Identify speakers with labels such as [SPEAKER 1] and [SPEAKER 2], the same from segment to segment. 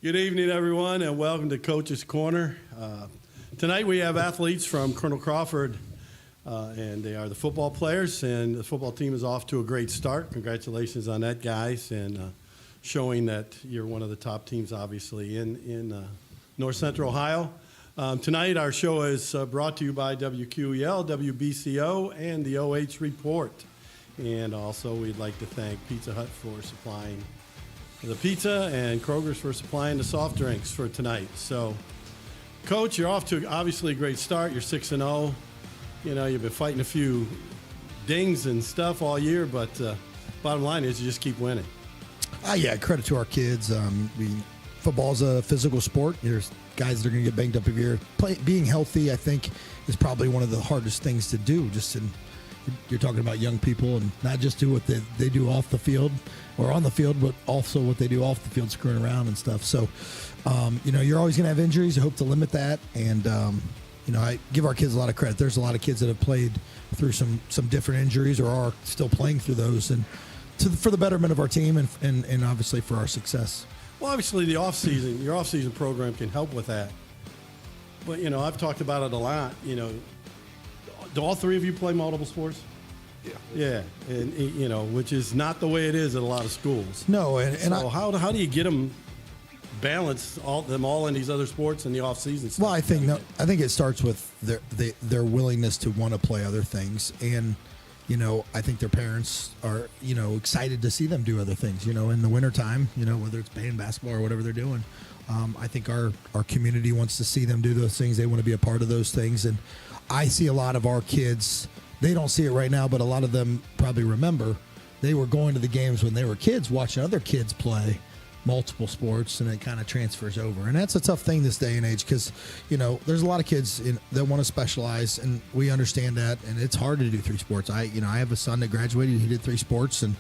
[SPEAKER 1] Good evening, everyone, and welcome to Coach's Corner. Tonight we have athletes from Colonel Crawford, and they are the football players, and the football team is off to a great start. Congratulations on that, guys, and showing that you're one of the top teams, obviously, in North Central Ohio. Tonight our show is brought to you by WQEL, WBCO, and the OH Report. And also we'd like to thank Pizza Hut for supplying the pizza and Kroger's for supplying the soft drinks for tonight. So, Coach, you're off to obviously a great start. You're 6-0. You know, you've been fighting a few dings and stuff all year, but bottom line is you just keep winning.
[SPEAKER 2] Yeah, credit to our kids. Football's a physical sport. There's guys that are going to get banged up every year. Being healthy, I think, is probably one of the hardest things to do. You're talking about young people and not just do what they do off the field or on the field, but also what they do off the field, screwing around and stuff. So, you're always going to have injuries. I hope to limit that. And, I give our kids a lot of credit. There's a lot of kids that have played through some different injuries or are still playing through those, and for the betterment of our team and obviously for our success.
[SPEAKER 1] Well, obviously your off-season program can help with that. But, I've talked about it a lot, Do all three of you play multiple sports? Yeah. Yeah, and which is not the way it is at a lot of schools.
[SPEAKER 2] No,
[SPEAKER 1] how do you get them balanced them all in these other sports in the off season?
[SPEAKER 2] Well, I think it starts with their willingness to want to play other things, and I think their parents are excited to see them do other things. In the wintertime, whether it's playing basketball or whatever they're doing. I think our community wants to see them do those things. They want to be a part of those things, and I see a lot of our kids, they don't see it right now, but a lot of them probably remember they were going to the games when they were kids, watching other kids play multiple sports, and it kind of transfers over. And that's a tough thing this day and age because, there's a lot of kids that want to specialize, and we understand that, and it's hard to do three sports. I have a son that graduated, he did three sports, and,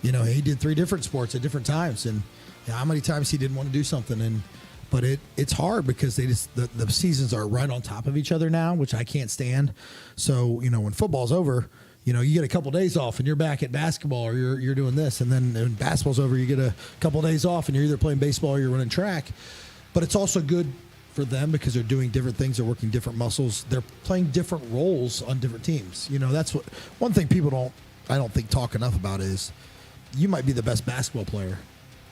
[SPEAKER 2] he did three different sports at different times, and how many times he didn't want to do something, but it's hard because the seasons are right on top of each other now, which I can't stand. So, when football's over, you get a couple days off and you're back at basketball or you're doing this. And then when basketball's over, you get a couple days off and you're either playing baseball or you're running track. But it's also good for them because they're doing different things. They're working different muscles. They're playing different roles on different teams. That's one thing I don't think talk enough about is you might be the best basketball player,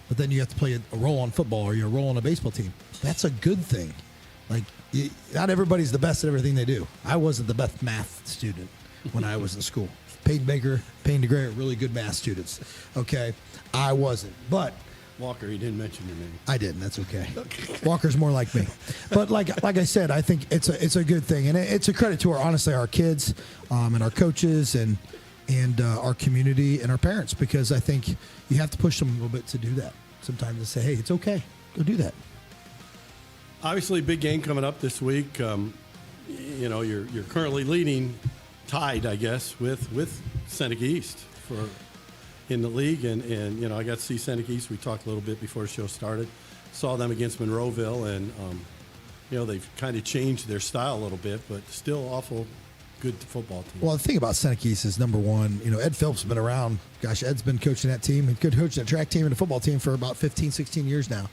[SPEAKER 2] but then you have to play a role on football or you're a role on a baseball team. That's a good thing. Not everybody's the best at everything they do. I wasn't the best math student when I was in school. Peyton Baker, Payne DeGray are really good math students. Okay, I wasn't. But
[SPEAKER 1] Walker, you didn't mention your name.
[SPEAKER 2] I didn't. That's okay. Walker's more like me. But like I said, I think it's a good thing, and it's a credit to our kids, and our coaches, and our community and our parents, because I think you have to push them a little bit to do that. Sometimes to say, hey, it's okay, go do that.
[SPEAKER 1] Obviously, big game coming up this week. You're currently tied, I guess, with Seneca East in the league, and I got to see Seneca East. We talked a little bit before the show started. Saw them against Monroeville, and they've kind of changed their style a little bit, but still awful good football team.
[SPEAKER 2] Well, the thing about Seneca East is, number one, Ed Phillips has been around. Gosh, Ed's been coaching that team and coaching that track team and the football team for about 15, 16 years now.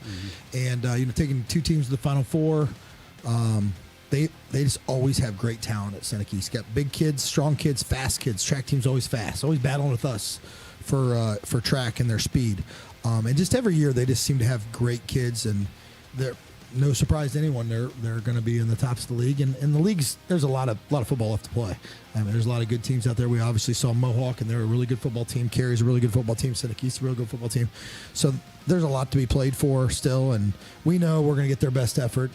[SPEAKER 2] Mm-hmm. And, taking two teams to the Final Four, they just always have great talent at Seneca East. Got big kids, strong kids, fast kids. Track team's always fast, always battling with us for track and their speed. And just every year they just seem to have great kids, and they're no surprise to anyone. They're going to be in the tops of the league, and in the leagues there's a lot of football left to play. I mean, there's a lot of good teams out there. We obviously saw Mohawk, and they're a really good football team. Cary's a really good football team. Seneca East a real good football team. So there's a lot to be played for still, and we know we're going to get their best effort.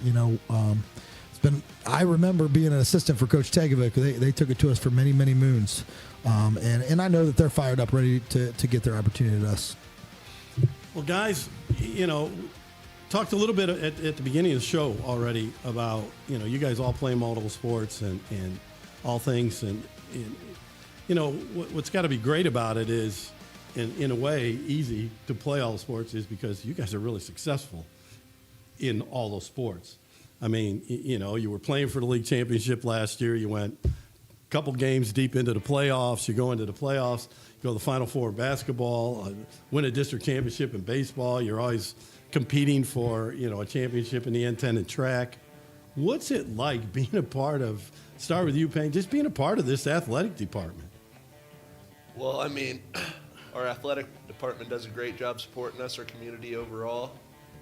[SPEAKER 2] I remember being an assistant for Coach Tegovic. They took it to us for many, many moons, and I know that they're fired up, ready to get their opportunity at us.
[SPEAKER 1] Well, guys, talked a little bit at the beginning of the show already about, you guys all play multiple sports and all things. And what's got to be great about it is, in a way, easy to play all the sports is because you guys are really successful in all those sports. I mean, you were playing for the league championship last year. You went couple games deep into the playoffs. You go into the playoffs, you go to the Final Four in basketball, win a district championship in baseball. You're always competing for, a championship in the N10 and track. What's it like being a part of, start with you, Payne, just being a part of this athletic department?
[SPEAKER 3] Well, I mean, our athletic department does a great job supporting us, our community overall.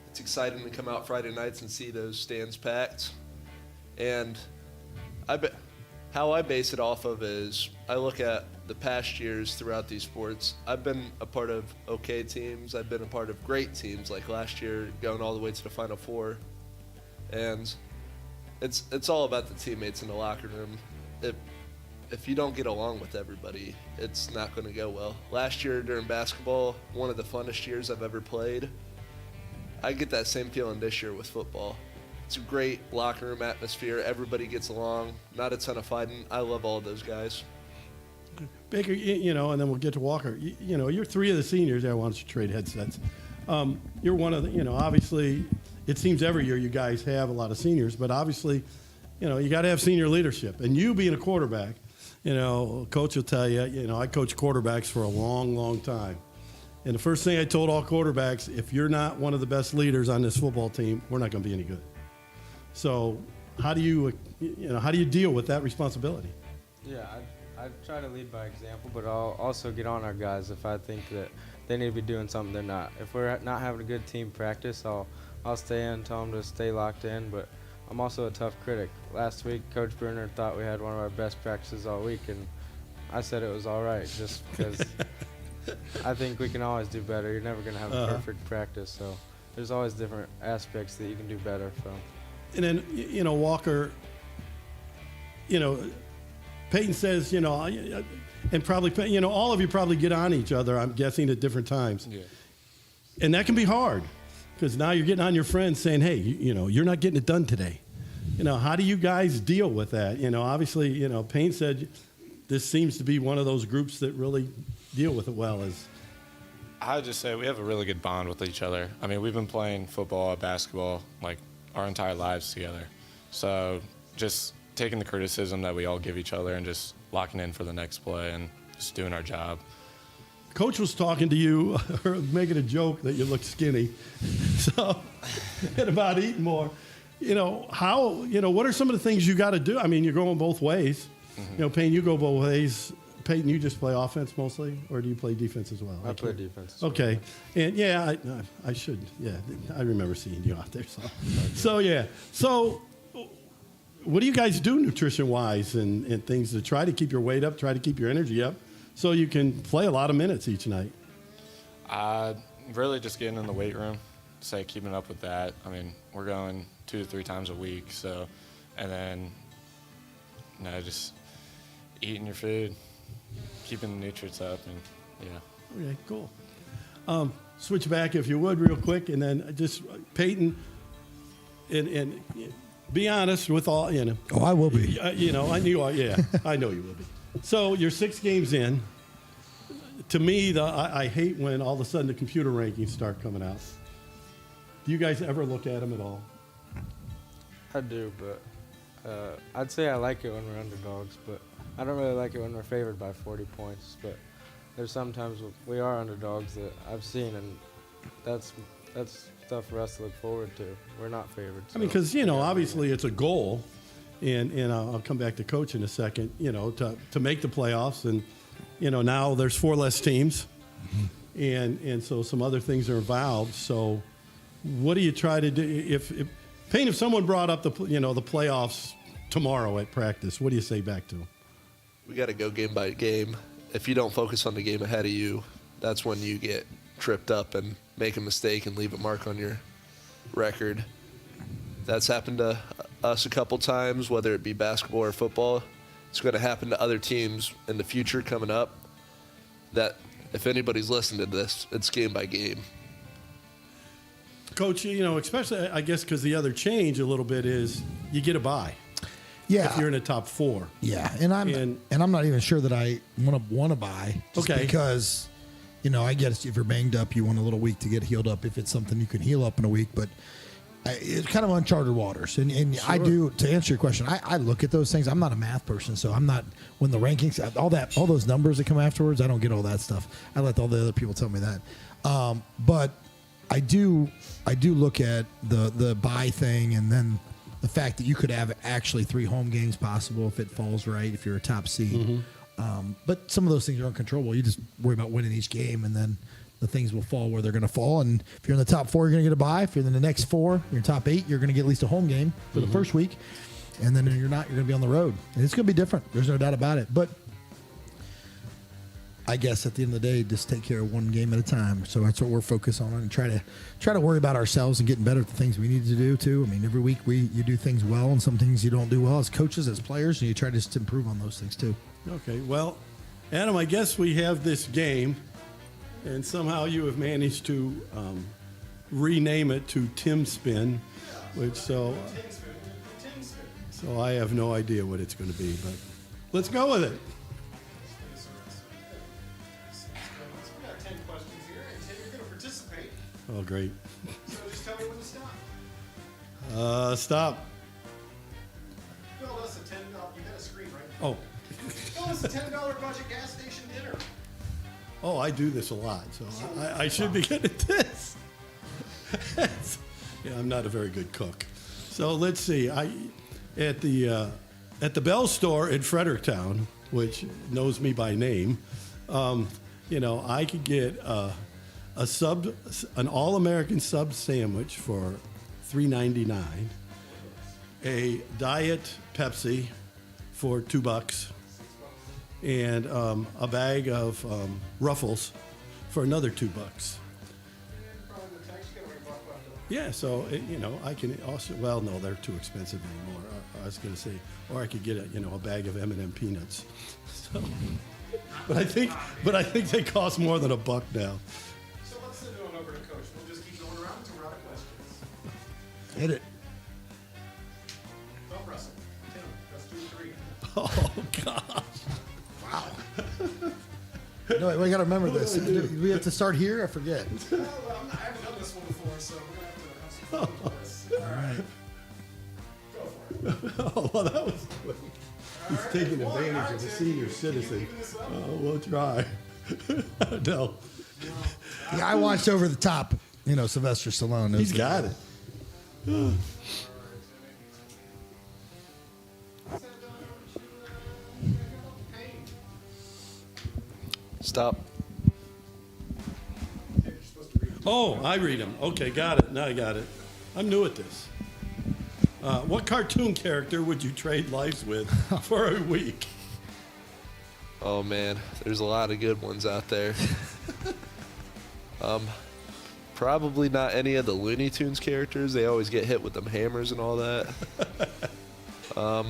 [SPEAKER 3] It's exciting to come out Friday nights and see those stands packed. And how I base it off of is I look at the past years throughout these sports. I've been a part of okay teams. I've been a part of great teams, like last year going all the way to the Final Four. And it's all about the teammates in the locker room. If you don't get along with everybody, it's not going to go well. Last year during basketball, one of the funnest years I've ever played. I get that same feeling this year with football. It's a great locker room atmosphere. Everybody gets along. Not a ton of fighting. I love all those guys.
[SPEAKER 1] Baker, and then we'll get to Walker. You're three of the seniors. I want you to trade headsets. You're one of the, obviously, it seems every year you guys have a lot of seniors, but obviously, you got to have senior leadership. And you being a quarterback, coach will tell you, I coached quarterbacks for a long, long time. And the first thing I told all quarterbacks, if you're not one of the best leaders on this football team, we're not going to be any good. So how do you deal with that responsibility?
[SPEAKER 4] Yeah, I try to lead by example, but I'll also get on our guys if I think that they need to be doing something they're not. If we're not having a good team practice, I'll stay in, tell them to stay locked in, but I'm also a tough critic. Last week, Coach Bruner thought we had one of our best practices all week, and I said it was all right just because I think we can always do better. You're never going to have a perfect practice, so there's always different aspects that you can do better from.
[SPEAKER 1] And then, Walker, Peyton says, and probably, all of you probably get on each other, I'm guessing, at different times.
[SPEAKER 5] Yeah.
[SPEAKER 1] And that can be hard because now you're getting on your friends saying, hey, you're not getting it done today. How do you guys deal with that? Obviously, Payne said this seems to be one of those groups that really deal with it well.
[SPEAKER 5] I would just say we have a really good bond with each other. I mean, we've been playing football, basketball, our entire lives together. So just taking the criticism that we all give each other and just locking in for the next play and just doing our job.
[SPEAKER 1] Coach was talking to you, or making a joke that you look skinny, and about eating more. What are some of the things you got to do? I mean, you're going both ways. Mm-hmm. Payne, you go both ways. Peyton, you just play offense mostly, or do you play defense as well?
[SPEAKER 4] I play defense as
[SPEAKER 1] okay.
[SPEAKER 4] well.
[SPEAKER 1] And I should. Yeah, I remember seeing you out there. So what do you guys do nutrition-wise and things to try to keep your weight up, try to keep your energy up, so you can play a lot of minutes each night?
[SPEAKER 5] Really just getting in the weight room, keeping up with that. I mean, we're going 2 to 3 times a week, and then just eating your food, keeping the nutrients up, and yeah.
[SPEAKER 1] Okay, cool. Switch back if you would real quick, and then just Peyton, and be honest with all,
[SPEAKER 2] Oh, I will be.
[SPEAKER 1] I knew, I know you will be. So you're 6 games in. To me, I hate when all of a sudden the computer rankings start coming out. Do you guys ever look at them at all?
[SPEAKER 4] I do, but I'd say I like it when we're underdogs, but I don't really like it when we're favored by 40 points. But there's sometimes we are underdogs that I've seen, and that's stuff for us to look forward to. We're not favored. So.
[SPEAKER 1] I mean, because, obviously it's a goal, and I'll come back to Coach in a second, to make the playoffs. And, now there's 4 less teams, and so some other things are involved. So what do you try to do? If someone brought up the playoffs tomorrow at practice, what do you say back to them?
[SPEAKER 3] We got to go game by game. If you don't focus on the game ahead of you, that's when you get tripped up and make a mistake and leave a mark on your record. That's happened to us a couple times, whether it be basketball or football. It's going to happen to other teams in the future coming up. That if anybody's listening to this, it's game by game.
[SPEAKER 1] Coach, especially I guess because the other change a little bit is you get a bye.
[SPEAKER 2] Yeah,
[SPEAKER 1] if you're in the top 4.
[SPEAKER 2] Yeah, and I'm not even sure that I want to buy. Just because, I guess if you're banged up, you want a little week to get healed up. If it's something you can heal up in a week, but it's kind of uncharted waters. And I do, to answer your question, I look at those things. I'm not a math person, so I'm not, when the rankings, all those numbers that come afterwards, I don't get all that stuff. I let all the other people tell me that. But I do look at the bye thing, and then the fact that you could have actually 3 home games possible if it falls right, if you're a top seed. But some of those things are uncontrollable. You just worry about winning each game, and then the things will fall where they're going to fall. And if you're in the top 4, you're going to get a bye. If you're in the next 4, you're in top 8, you're going to get at least a home game for the first week. And then you're not, you're going to be on the road. And it's going to be different. There's no doubt about it. But I guess at the end of the day, just take care of one game at a time. So that's what we're focused on, and try to worry about ourselves and getting better at the things we need to do too. I mean, every week you do things well, and some things you don't do well as coaches, as players, and you try to just improve on those things too.
[SPEAKER 1] Okay, well, Adam, I guess we have this game, and somehow you have managed to rename it to Tim Spin, which so I have no idea what it's going to be, but let's go with it.
[SPEAKER 6] We got 10 questions here, and Tim, you're going to participate.
[SPEAKER 1] Oh, great.
[SPEAKER 6] So just tell me when to stop.
[SPEAKER 1] Stop.
[SPEAKER 6] Fill us a $10. You got a screen, right?
[SPEAKER 1] Oh,
[SPEAKER 6] Fill us a $10 budget gas station dinner.
[SPEAKER 1] oh, I do this a lot, so I should be good at this. Yeah, I'm not a very good cook. So let's see. At the Bell store in Fredericktown, which knows me by name, I could get an all-American sub sandwich for $3.99, a diet Pepsi for $2, and a bag of Ruffles for another $2. Yeah, so I can also. Well, no, they're too expensive anymore. I was going to say, or I could get a bag of M&M peanuts. So, but I think they cost more than $1 now.
[SPEAKER 6] So let's send it on over to Coach. We'll just keep going around until we're out of questions.
[SPEAKER 2] Hit it.
[SPEAKER 6] Don't wrestle. Tim, that's 2 3.
[SPEAKER 1] Oh gosh.
[SPEAKER 2] No, we got to remember this. Do we have to start here? I forget.
[SPEAKER 6] Well, I haven't done this one before, so we're going to have to have some fun with this. All right. Go for it.
[SPEAKER 1] Oh, well, that was quick. He's taking advantage of a senior citizen. Oh, we'll try. No.
[SPEAKER 2] Yeah, I watched over the top. Sylvester Stallone.
[SPEAKER 1] He's got it.
[SPEAKER 3] Stop.
[SPEAKER 1] Oh, I read them. Okay, got it. Now I got it. I'm new at this. What cartoon character would you trade lives with for a week?
[SPEAKER 3] Oh man, there's a lot of good ones out there. Probably not any of the Looney Tunes characters. They always get hit with them hammers and all that. I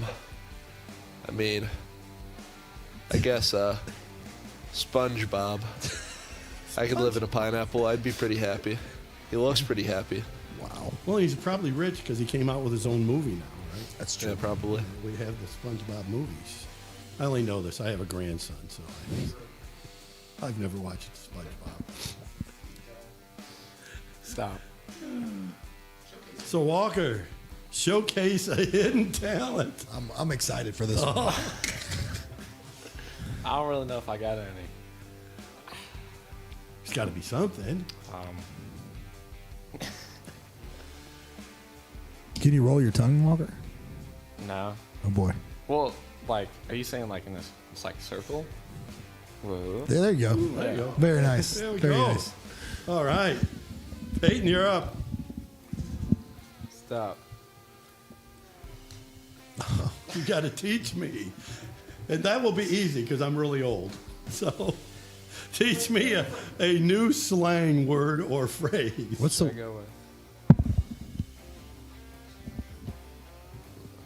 [SPEAKER 3] guess SpongeBob. I could live in a pineapple. I'd be pretty happy. He looks pretty happy.
[SPEAKER 1] Wow. Well, he's probably rich because he came out with his own movie now, right?
[SPEAKER 2] That's true.
[SPEAKER 3] Yeah, probably.
[SPEAKER 1] We have the SpongeBob movies. I only know this. I have a grandson, so I've never watched SpongeBob.
[SPEAKER 5] Stop.
[SPEAKER 1] So Walker, showcase a hidden talent.
[SPEAKER 2] I'm excited for this one.
[SPEAKER 5] I don't really know if I got any.
[SPEAKER 1] There's got to be something.
[SPEAKER 2] Can you roll your tongue, Walker?
[SPEAKER 5] No.
[SPEAKER 2] Oh boy.
[SPEAKER 5] Well, are you saying in this circle? Whoa.
[SPEAKER 2] There you go.
[SPEAKER 1] There you go.
[SPEAKER 2] Very nice.
[SPEAKER 1] There we
[SPEAKER 2] Very
[SPEAKER 1] go.
[SPEAKER 2] nice.
[SPEAKER 1] All right. Peyton, you're up.
[SPEAKER 4] Stop.
[SPEAKER 1] You got to teach me. And that will be easy because I'm really old. So teach me a new slang word or phrase.
[SPEAKER 2] What's
[SPEAKER 4] I
[SPEAKER 2] the?
[SPEAKER 4] go with.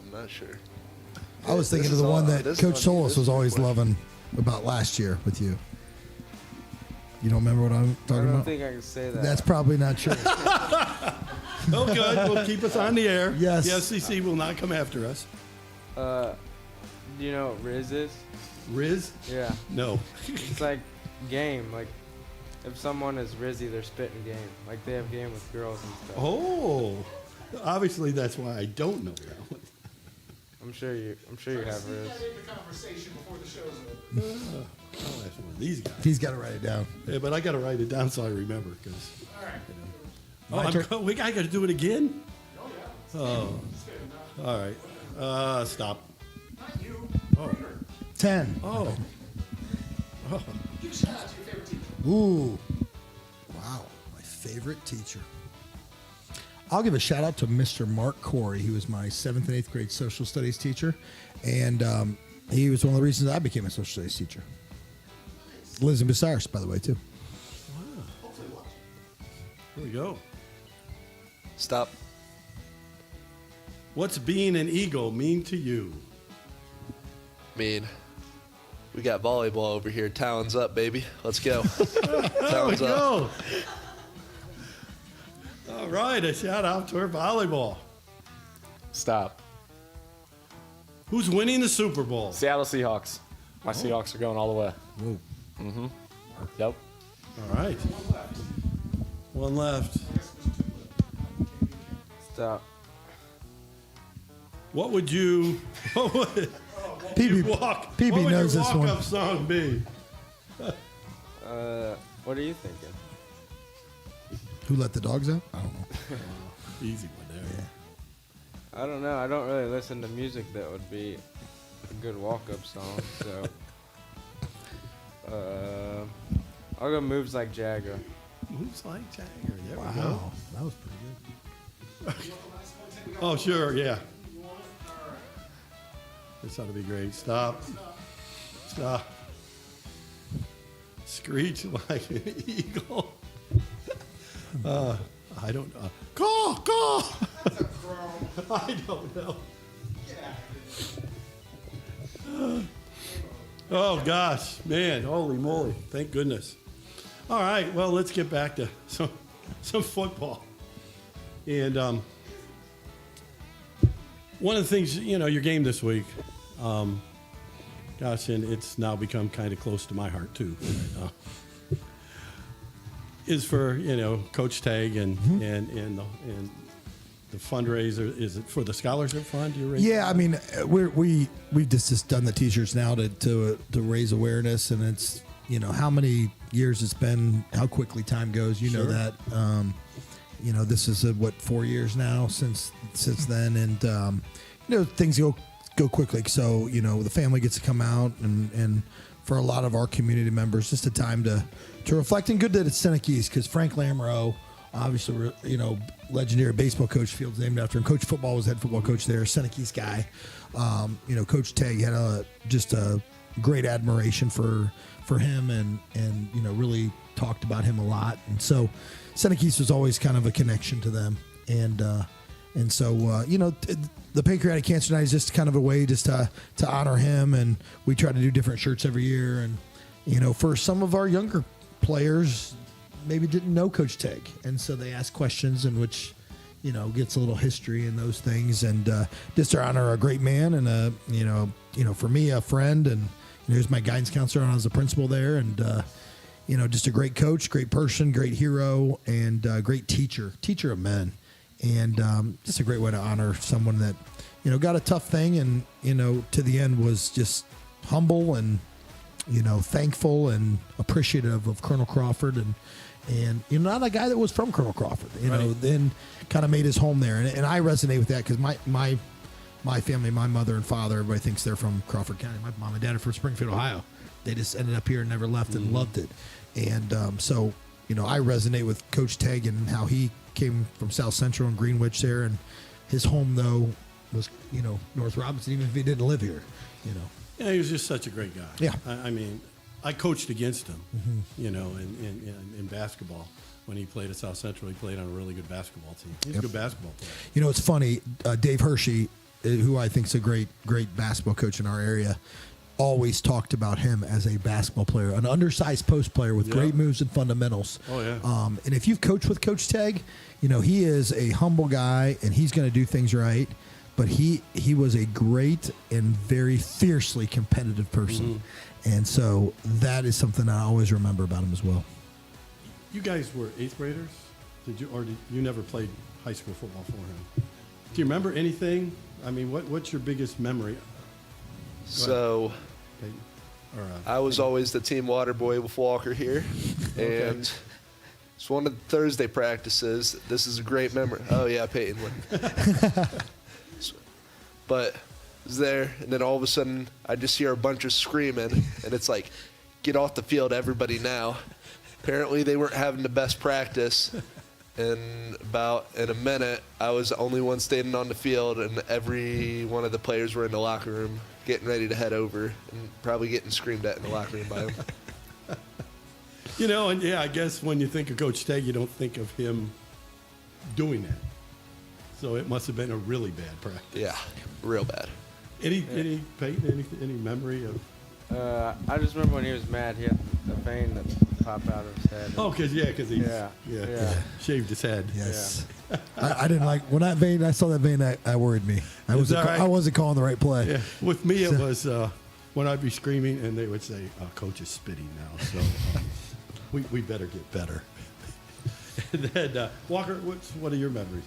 [SPEAKER 3] I'm not sure.
[SPEAKER 2] I was thinking
[SPEAKER 3] This
[SPEAKER 2] of the
[SPEAKER 3] is
[SPEAKER 2] one
[SPEAKER 3] all-
[SPEAKER 2] that
[SPEAKER 3] this is
[SPEAKER 2] Coach
[SPEAKER 3] on-
[SPEAKER 2] Solis
[SPEAKER 3] this
[SPEAKER 2] was
[SPEAKER 3] is a good
[SPEAKER 2] always
[SPEAKER 3] question.
[SPEAKER 2] loving about last year with you. You don't remember what I'm
[SPEAKER 4] I
[SPEAKER 2] talking
[SPEAKER 4] don't
[SPEAKER 2] about?
[SPEAKER 4] think I can say that.
[SPEAKER 2] That's probably not true.
[SPEAKER 1] Oh, good. We'll keep us on the air.
[SPEAKER 2] Yes.
[SPEAKER 1] The FCC will not come after us.
[SPEAKER 4] Do you know what Riz is?
[SPEAKER 1] Riz?
[SPEAKER 4] Yeah.
[SPEAKER 1] No.
[SPEAKER 4] It's like game. Like if someone is Rizzy, they're spitting game. Like they have game with girls and stuff.
[SPEAKER 1] Oh. Obviously, that's why I don't know that one.
[SPEAKER 4] I'm sure you have
[SPEAKER 6] Sneak
[SPEAKER 4] Riz.
[SPEAKER 6] that into conversation before the show's over.
[SPEAKER 1] I'll ask one of these guys.
[SPEAKER 2] He's got to write it down.
[SPEAKER 1] Yeah, but I got to write it down so I remember. Cause,
[SPEAKER 6] All right.
[SPEAKER 1] I got to do it again?
[SPEAKER 6] Oh, yeah.
[SPEAKER 1] Oh,
[SPEAKER 6] It's good enough.
[SPEAKER 1] all right. Stop.
[SPEAKER 6] Not you.
[SPEAKER 1] Oh.
[SPEAKER 6] Bruner.
[SPEAKER 2] 10.
[SPEAKER 1] Oh.
[SPEAKER 6] Give a shout out to your favorite teacher.
[SPEAKER 2] Ooh. Wow. My favorite teacher. I'll give a shout out to Mr. Mark Corey. He was my 7th and 8th grade social studies teacher. And he was one of the reasons I became a social studies teacher. Lives in Bucyrus, by the way, too.
[SPEAKER 6] Hopefully watch.
[SPEAKER 1] Here we go.
[SPEAKER 3] Stop.
[SPEAKER 1] What's being an Eagle mean to you?
[SPEAKER 3] I mean, we got volleyball over here. Talons up, baby. Let's go.
[SPEAKER 1] There we
[SPEAKER 3] Talons up.
[SPEAKER 1] go. All right, a shout out to our volleyball.
[SPEAKER 5] Stop.
[SPEAKER 1] Who's winning the Super Bowl?
[SPEAKER 5] Seattle Seahawks. My Seahawks are going all the way.
[SPEAKER 2] Whoa.
[SPEAKER 5] Yep.
[SPEAKER 1] All right. One left.
[SPEAKER 4] Stop.
[SPEAKER 1] What would you
[SPEAKER 2] PB,
[SPEAKER 1] what would
[SPEAKER 2] knows
[SPEAKER 1] your
[SPEAKER 2] this one.
[SPEAKER 1] walk-up song be?
[SPEAKER 4] What are you thinking?
[SPEAKER 2] Who let the dogs out? I don't know.
[SPEAKER 1] Easy one there.
[SPEAKER 2] Yeah.
[SPEAKER 4] I don't know. I don't really listen to music that would be a good walk-up song. So, I'll go Moves Like Jagger.
[SPEAKER 1] Moves like Jagger. There we go.
[SPEAKER 2] Wow. That was pretty good.
[SPEAKER 1] Oh, sure, yeah. This ought to be great. Stop. Stop. Screech like an eagle. I don't know. Caw, caw.
[SPEAKER 6] That's a crow.
[SPEAKER 1] I don't know.
[SPEAKER 6] Yeah.
[SPEAKER 1] Oh, gosh. Man, holy moly. Thank goodness. All right, well, let's get back to some football. And one of the things, your game this week, gosh, and it's now become kind of close to my heart, too, is for, Coach Tag and the fundraiser. Is it for the scholarship fund you're raising?
[SPEAKER 2] Yeah, I mean, we've just done the T-shirts now to raise awareness, and it's how many years it's been, how quickly time goes. You know
[SPEAKER 1] Sure.
[SPEAKER 2] that. This is 4 years now since then, and things go quickly. So the family gets to come out, and for a lot of our community members, just a time to reflect. And good that it's Seneca East, because Frank Lamoureux, obviously, legendary baseball coach, field's named after him. Coach football was head football coach there, Seneca East guy. Coach Tag had just a great admiration for him, and really talked about him a lot. And so Seneca East was always kind of a connection to them. And so the Pancreatic Cancer Night is just kind of a way just to honor him, and we try to do different shirts every year. And for some of our younger players, maybe didn't know Coach Tag, and so they ask questions in which gets a little history and those things, and just to honor a great man, and for me, a friend, and here's my guidance counselor, and I was the principal there, and just a great coach, great person, great hero, and great teacher of men. And just a great way to honor someone that, got a tough thing, and, to the end was just humble and, thankful and appreciative of Colonel Crawford, and not a guy that was from Colonel Crawford,
[SPEAKER 1] Right.
[SPEAKER 2] then kind of made his home there. And I resonate with that, because my family, my mother and father, everybody thinks they're from Crawford County. My mom and dad are from Springfield, Ohio. They just ended up here and never left, and loved it. And so, I resonate with Coach Tag and how he came from South Central and Greenwich there, and his home though was North Robinson, even if he didn't live here.
[SPEAKER 1] Yeah, he was just such a great guy.
[SPEAKER 2] Yeah.
[SPEAKER 1] I mean, I coached against him, in basketball. When he played at South Central, he played on a really good basketball team. He's a good basketball player.
[SPEAKER 2] It's funny. Dave Hershey, who I think is a great basketball coach in our area, always talked about him as a basketball player, an undersized post player with great moves and fundamentals.
[SPEAKER 1] Oh, yeah.
[SPEAKER 2] And if you've coached with Coach Tag, he is a humble guy, and he's going to do things right. But he was a great and very fiercely competitive person. And so that is something I always remember about him as well.
[SPEAKER 1] You guys were 8th graders? Did you never played high school football for him? Do you remember anything? I mean, what's your biggest memory?
[SPEAKER 3] So
[SPEAKER 1] Peyton? Or,
[SPEAKER 3] I was always the team water boy with Walker here, and it's one of the Thursday practices. This is a great memory. Oh yeah, Peyton went. But I was there, and then all of a sudden I just hear a bunch of screaming, and it's like, get off the field, everybody now. Apparently they weren't having the best practice, and about in a minute I was the only one standing on the field, and every one of the players were in the locker room getting ready to head over and probably getting screamed at in the locker room by him.
[SPEAKER 1] You know, and yeah, I guess when you think of Coach Stagg, you don't think of him doing that. So it must have been a really bad practice.
[SPEAKER 3] Yeah, real bad.
[SPEAKER 1] Any Peyton, any memory of?
[SPEAKER 4] I just remember when he was mad, he had a vein that popped out of his head.
[SPEAKER 1] Oh, because he
[SPEAKER 4] Yeah.
[SPEAKER 1] shaved his head.
[SPEAKER 2] Yes. I didn't like when that vein. I saw that vein. I worried me. I wasn't calling the right play.
[SPEAKER 1] Yeah. With me, it was when I'd be screaming and they would say, "Coach is spitting now, so we better get better." And then Walker, what are your memories?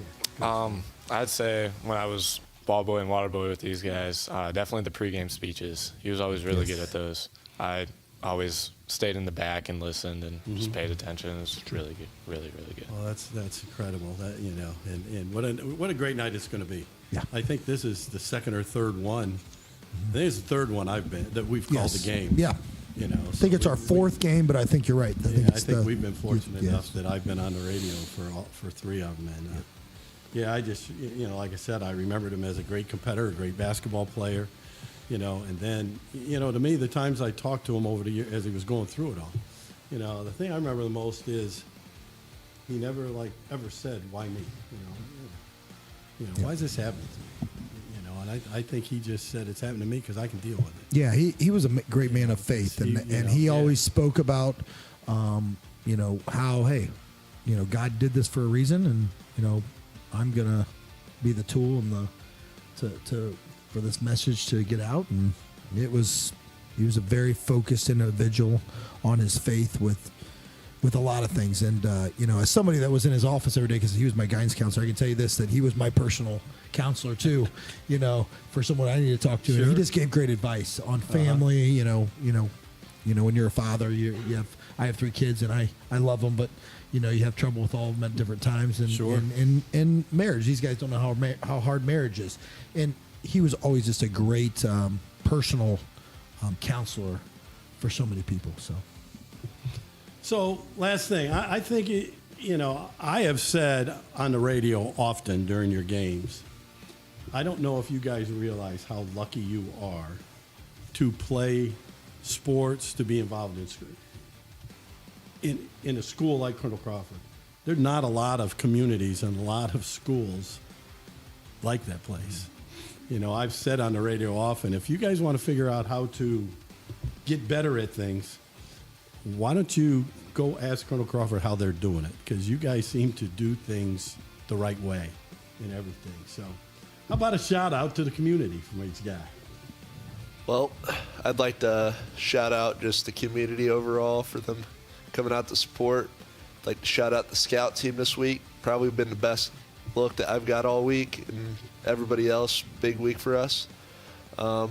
[SPEAKER 5] I'd say when I was ball boy and water boy with these guys, definitely the pregame speeches. He was always really good at those. I always stayed in the back and listened and just paid attention. It was really good, really, really good.
[SPEAKER 1] Well, that's incredible. That and what a great night it's going to be.
[SPEAKER 2] Yeah.
[SPEAKER 1] I think this is the second or third one. I think it's the third one that we've called
[SPEAKER 2] Yes.
[SPEAKER 1] the game.
[SPEAKER 2] Yeah.
[SPEAKER 1] You know,
[SPEAKER 2] I think it's our fourth game, but I think you're right.
[SPEAKER 1] I think we've been fortunate enough that I've been on the radio for three of them, and I just like I said, I remembered him as a great competitor, a great basketball player, and then to me the times I talked to him over the year as he was going through it all, the thing I remember the most is he never ever said why me, why is this happening to me, and I think he just said it's happened to me because I can deal with it.
[SPEAKER 2] Yeah, he was a great man of faith, and he always spoke about, how God did this for a reason, and I'm gonna be the tool and for this message to get out, and he was a very focused individual on his faith with a lot of things, and as somebody that was in his office every day because he was my guidance counselor, I can tell you this, that he was my personal counselor too, for someone I need to talk to.
[SPEAKER 1] Sure.
[SPEAKER 2] And he just gave great advice on family. When you're a father, I have 3 kids and I love them, but you have trouble with all of them at different times. And
[SPEAKER 1] Sure.
[SPEAKER 2] and marriage, these guys don't know how hard marriage is. And he was always just a great personal counselor for so many people.
[SPEAKER 1] So last thing, I think, I have said on the radio often during your games, I don't know if you guys realize how lucky you are to play sports, to be involved in a school like Colonel Crawford. There's not a lot of communities and a lot of schools like that place. I've said on the radio often, if you guys want to figure out how to get better at things, why don't you go ask Colonel Crawford how they're doing it? Because you guys seem to do things the right way in everything. So how about a shout out to the community from each guy?
[SPEAKER 3] Well, I'd like to shout out just the community overall for them coming out to support. I'd like to shout out the scout team this week. Probably been the best look that I've got all week, and everybody else, big week for us. I'd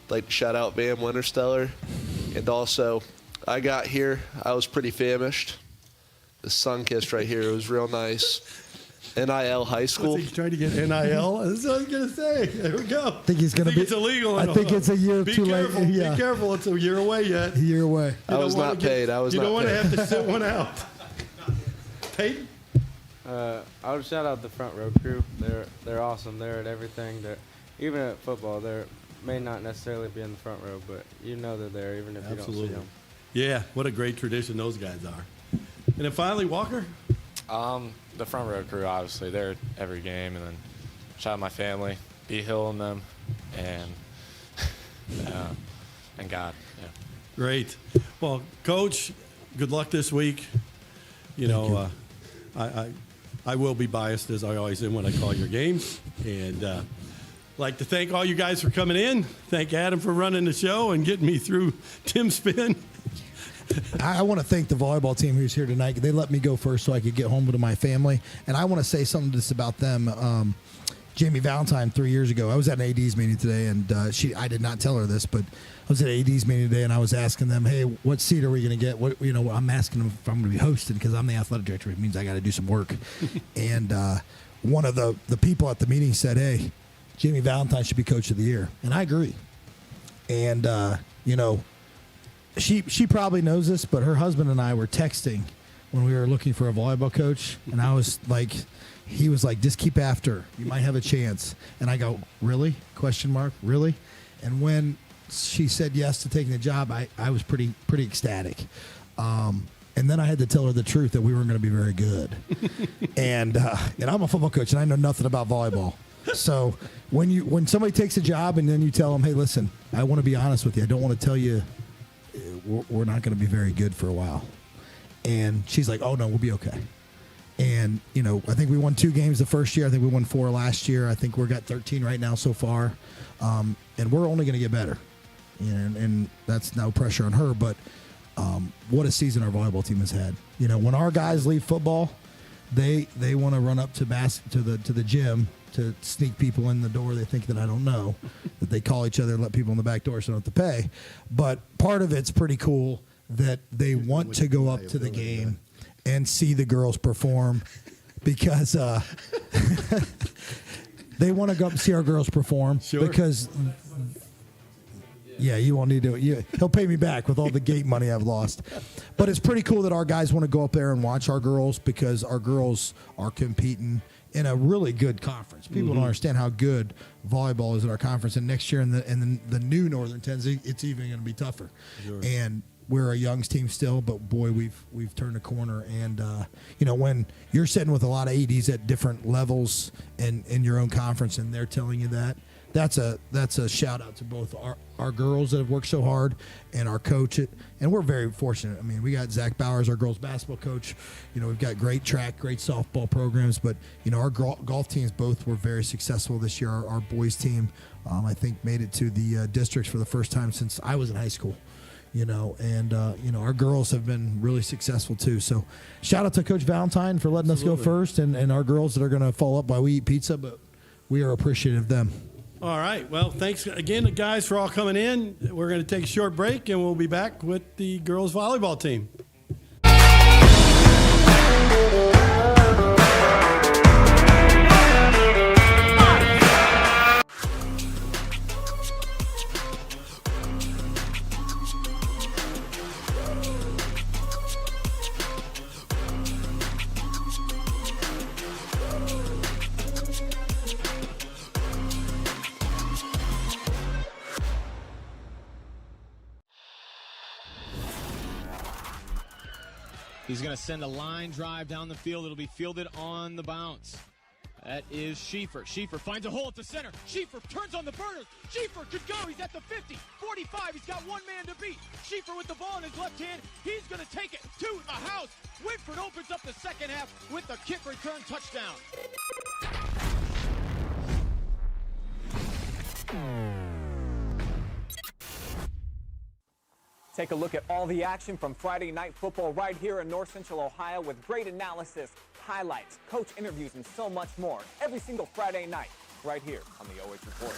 [SPEAKER 3] like to shout out Van Wintersteller. And also, I got here, I was pretty famished. The sun-kissed right here, it was real nice. NIL high school.
[SPEAKER 1] What's he trying to get NIL? That's what I was going to say. There we go.
[SPEAKER 2] I think he's going to be.
[SPEAKER 1] It's illegal.
[SPEAKER 2] I think it's a year too
[SPEAKER 1] careful,
[SPEAKER 2] late. Yeah.
[SPEAKER 1] Be careful. It's a year away yet.
[SPEAKER 2] A year away.
[SPEAKER 3] I was not paid.
[SPEAKER 1] You don't want to have to sit one out. Peyton?
[SPEAKER 4] I would shout out the front row crew. They're awesome. They're at everything. Even at football, they may not necessarily be in the front row, but they're there even if you don't see them.
[SPEAKER 1] Yeah, what a great tradition those guys are. And then finally, Walker?
[SPEAKER 5] The front row crew, obviously, they're at every game, and then shout out my family, B Hill and them, and God. Yeah.
[SPEAKER 1] Great. Well, Coach, good luck this week. I will be biased, as I always am when I call your games. And like to thank all you guys for coming in. Thank Adam for running the show and getting me through Tim's spin.
[SPEAKER 2] I want to thank the volleyball team who's here tonight. They let me go first so I could get home to my family. And I want to say something just about them. Jamie Valentine 3 years ago, I was at an AD's meeting today, and I did not tell her this, but I was at an AD's meeting today, and I was asking them, hey, what seat are we going to get? I'm asking them if I'm going to be hosted because I'm the athletic director. It means I got to do some work. And one of the people at the meeting said, hey, Jamie Valentine should be coach of the year. And I agree. And, she probably knows this, but her husband and I were texting when we were looking for a volleyball coach, and I was like, he was like, just keep after her. You might have a chance. And I go, really? Question mark, really? And when she said yes to taking the job, I was pretty ecstatic. And then I had to tell her the truth that we weren't going to be very good. and I'm a football coach, and I know nothing about volleyball. So when somebody takes a job and then you tell them, hey, listen, I want to be honest with you. I don't want to tell you we're not going to be very good for a while. And she's like, oh, no, we'll be okay. And, I think we won 2 games the first year. I think we won 4 last year. I think we're got 13 right now so far. And we're only going to get better. And that's no pressure on her. But what a season our volleyball team has had. When our guys leave football, they want to run up to the gym to sneak people in the door they think that I don't know, that they call each other and let people in the back door so they don't have to pay. But part of it's pretty cool that they want to go up to the game and see the girls perform because they want to go up and see our girls perform.
[SPEAKER 1] Sure.
[SPEAKER 2] Because yeah, you won't need to. He'll pay me back with all the gate money I've lost. But it's pretty cool that our guys want to go up there and watch our girls because our girls are competing in a really good conference. People don't understand how good volleyball is in our conference. And next year in the new Northern Tens, it's even going to be tougher. Sure. And we're a youngs team still, but boy, we've turned a corner. And when you're sitting with a lot of ADs at different levels in your own conference, and they're telling you that, that's a shout out to both our girls that have worked so hard and our coach. And we're very fortunate. I mean, we got Zach Bowers, our girls basketball coach. We've got great track, great softball programs. But our golf teams both were very successful this year. Our boys team, I think, made it to the districts for the first time since I was in high school. Our girls have been really successful too. So shout out to Coach Valentine for letting us go first, and our girls that are going to follow up while we eat pizza, but we are appreciative of them.
[SPEAKER 1] All right. Well, thanks again, guys, for all coming in. We're going to take a short break, and we'll be back with the girls volleyball team.
[SPEAKER 7] He's going to send a line drive down the field. It'll be fielded on the bounce. That is Schieffer. Schieffer finds a hole at the center. Schieffer turns on the burners. Schieffer could go. He's at the 50, 45. He's got one man to beat. Schieffer with the ball in his left hand. He's going to take it to the house. Whitford opens up the second half with the kick return touchdown.
[SPEAKER 8] Take a look at all the action from Friday Night Football right here in North Central Ohio with great analysis, highlights, coach interviews, and so much more every single Friday night right here on the OH Report.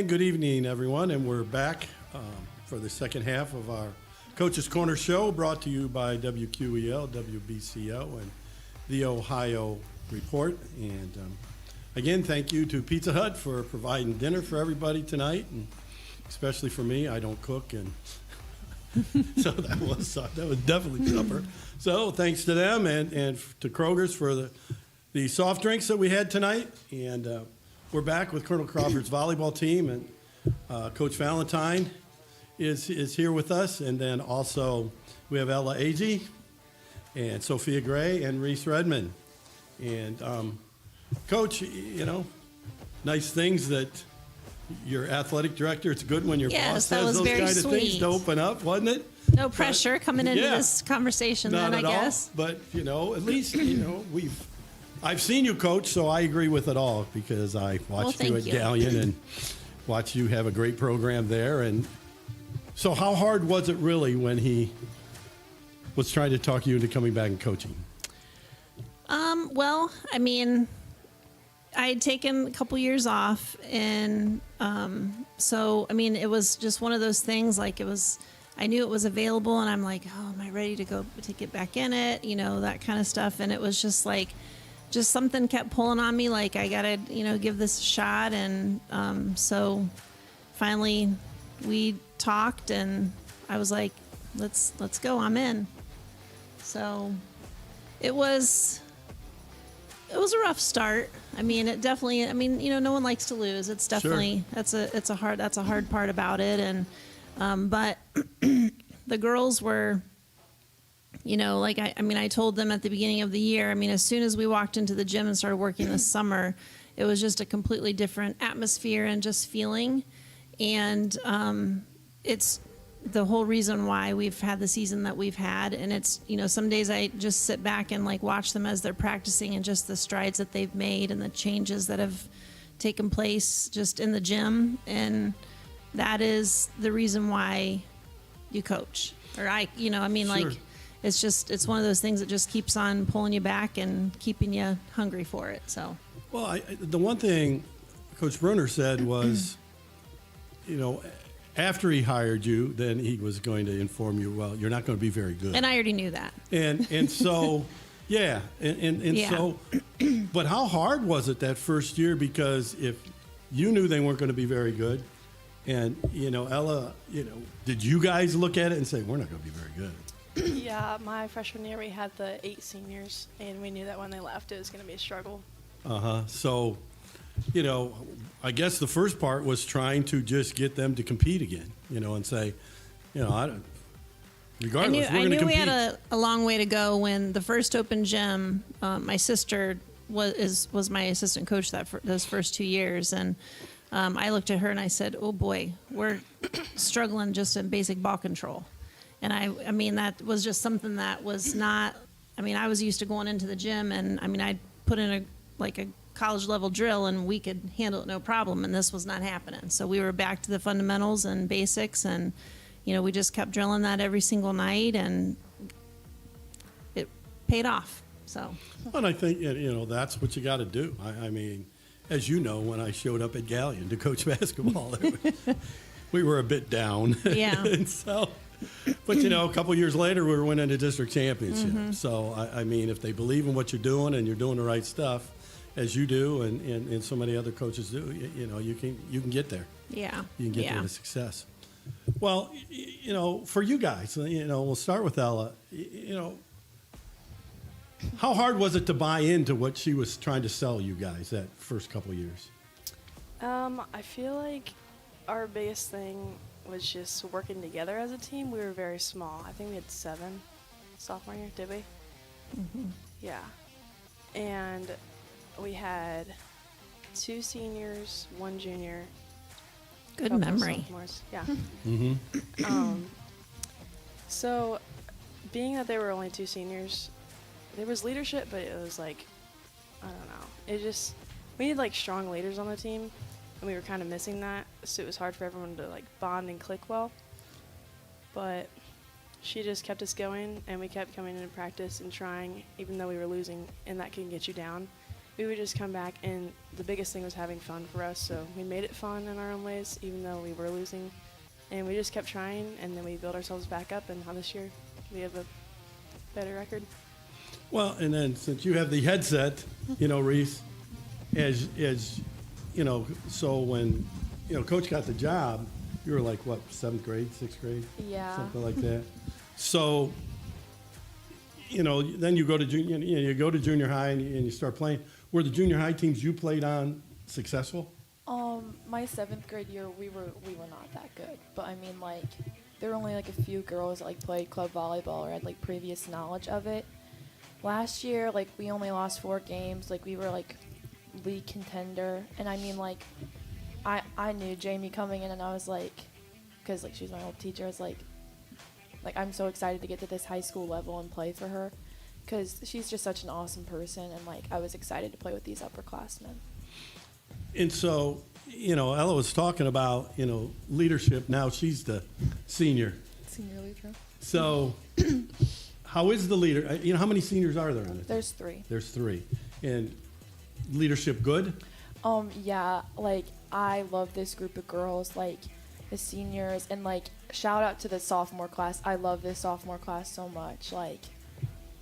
[SPEAKER 1] And good evening, everyone. And we're back for the second half of our Coach's Corner show, brought to you by WQEL, WBCO, and the Ohio Report. And again, thank you to Pizza Hut for providing dinner for everybody tonight, and especially for me. I don't cook, and so that was definitely supper. So thanks to them and to Kroger's for the soft drinks that we had tonight. And we're back with Colonel Crawford's volleyball team, and Coach Valentine is here with us. And then also we have Ella Agee and Sophia Gray and Reese Redmond. And Coach, nice things that your athletic director, it's good when your boss
[SPEAKER 9] that
[SPEAKER 1] says
[SPEAKER 9] was
[SPEAKER 1] those
[SPEAKER 9] very
[SPEAKER 1] kind of things
[SPEAKER 9] sweet.
[SPEAKER 1] to open up, wasn't it?
[SPEAKER 9] No pressure coming into this conversation
[SPEAKER 1] Not
[SPEAKER 9] then, I
[SPEAKER 1] at all.
[SPEAKER 9] guess.
[SPEAKER 1] But, at least, I've seen you coach, so I agree with it all because I watched you at
[SPEAKER 9] thank you.
[SPEAKER 1] Galion and watched you have a great program there. And so how hard was it really when he was trying to talk you into coming back and coaching?
[SPEAKER 9] Well, I mean, I had taken a couple years off, and so, I mean, it was just one of those things, like I knew it was available, and I'm like, oh, am I ready to get back in it? That kind of stuff. And it was just like, something kept pulling on me, like I gotta, give this a shot. And so finally we talked, and I was like, let's go, I'm in. So it was a rough start. I mean, it definitely, no one likes to lose. It's definitely,
[SPEAKER 1] Sure.
[SPEAKER 9] that's a hard part about it. And, but the girls were, I told them at the beginning of the year, as soon as we walked into the gym and started working this summer, it was just a completely different atmosphere and just feeling. And it's the whole reason why we've had the season that we've had. And it's, some days I just sit back and watch them as they're practicing, and just the strides that they've made and the changes that have taken place just in the gym. And that is the reason why you coach, or
[SPEAKER 1] Sure.
[SPEAKER 9] it's one of those things that just keeps on pulling you back and keeping you hungry for it. So,
[SPEAKER 1] Well, the one thing Coach Brunner said was, after he hired you, then he was going to inform you, well, you're not going to be very good.
[SPEAKER 9] and I already knew that.
[SPEAKER 1] And so, yeah.
[SPEAKER 9] Yeah.
[SPEAKER 1] So, but how hard was it that first year? Because if you knew they weren't going to be very good, and, Ella, did you guys look at it and say, we're not going to be very good?
[SPEAKER 10] Yeah, my freshman year we had the 8 seniors, and we knew that when they left it was going to be a struggle.
[SPEAKER 1] So, I guess the first part was trying to just get them to compete again, and say, regardless, we're
[SPEAKER 9] I
[SPEAKER 1] going to
[SPEAKER 9] knew
[SPEAKER 1] compete.
[SPEAKER 9] we had a long way to go when the first open gym. My sister was my assistant coach those first 2 years, and I looked at her and I said, "Oh boy, we're struggling just in basic ball control." And I mean that was just something that was not. I was used to going into the gym, and I'd put in a college level drill and we could handle it no problem, and this was not happening. So we were back to the fundamentals and basics, and we just kept drilling that every single night, and it paid off. So,
[SPEAKER 1] And I think, that's what you got to do. As you know, when I showed up at Galion to coach basketball, we were a bit down.
[SPEAKER 9] Yeah.
[SPEAKER 1] And so, but, a couple years later, we were winning the district championship.
[SPEAKER 9] Mm-hmm.
[SPEAKER 1] So, if they believe in what you're doing and you're doing the right stuff, as you do and so many other coaches do, you can get there.
[SPEAKER 9] yeah.
[SPEAKER 1] You can get there to success. Well, for you guys, we'll start with Ella. How hard was it to buy into what she was trying to sell you guys that first couple of years?
[SPEAKER 10] I feel like our biggest thing was just working together as a team. We were very small. I think we had 7 sophomore year, did we?
[SPEAKER 9] Mm-hmm.
[SPEAKER 10] Yeah. And we had 2 seniors, 1 junior.
[SPEAKER 9] Good
[SPEAKER 10] couple
[SPEAKER 9] memory.
[SPEAKER 10] sophomores. Yeah.
[SPEAKER 1] Mm-hmm.
[SPEAKER 10] So, being that there were only 2 seniors, there was leadership, but it was like, I don't know. We need strong leaders on the team, and we were kind of missing that. So it was hard for everyone to bond and click well. But she just kept us going, and we kept coming into practice and trying, even though we were losing, and that can get you down. we would just come back, and the biggest thing was having fun for us. So we made it fun in our own ways, even though we were losing. And we just kept trying, and then we built ourselves back up, and now this year we have a better record.
[SPEAKER 1] Well, and then since you have the headset, Reese, as so when Coach got the job, you were like what, 7th grade, 6th grade, something like that. So, then you go to junior high and you start playing. Were the junior high teams you played on successful?
[SPEAKER 11] My 7th grade year, we were not that good. But I mean, like, there were only like a few girls that like played club volleyball or had like previous knowledge of it. Last year, like, we only lost 4 games. Like, we were like league contender, and I mean, like, I knew Jamie coming in, and I was like, because like she's my old teacher, I was like I'm so excited to get to this high school level and play for her, because she's just such an awesome person, and like I was excited to play with these upperclassmen.
[SPEAKER 1] And so, Ella was talking about, leadership. Now she's the senior
[SPEAKER 11] leader.
[SPEAKER 1] So, how is the leader? How many seniors are there on it?
[SPEAKER 11] There's 3.
[SPEAKER 1] There's 3, and leadership good.
[SPEAKER 11] Yeah, like I love this group of girls, like the seniors, and like shout out to the sophomore class. I love this sophomore class so much. Like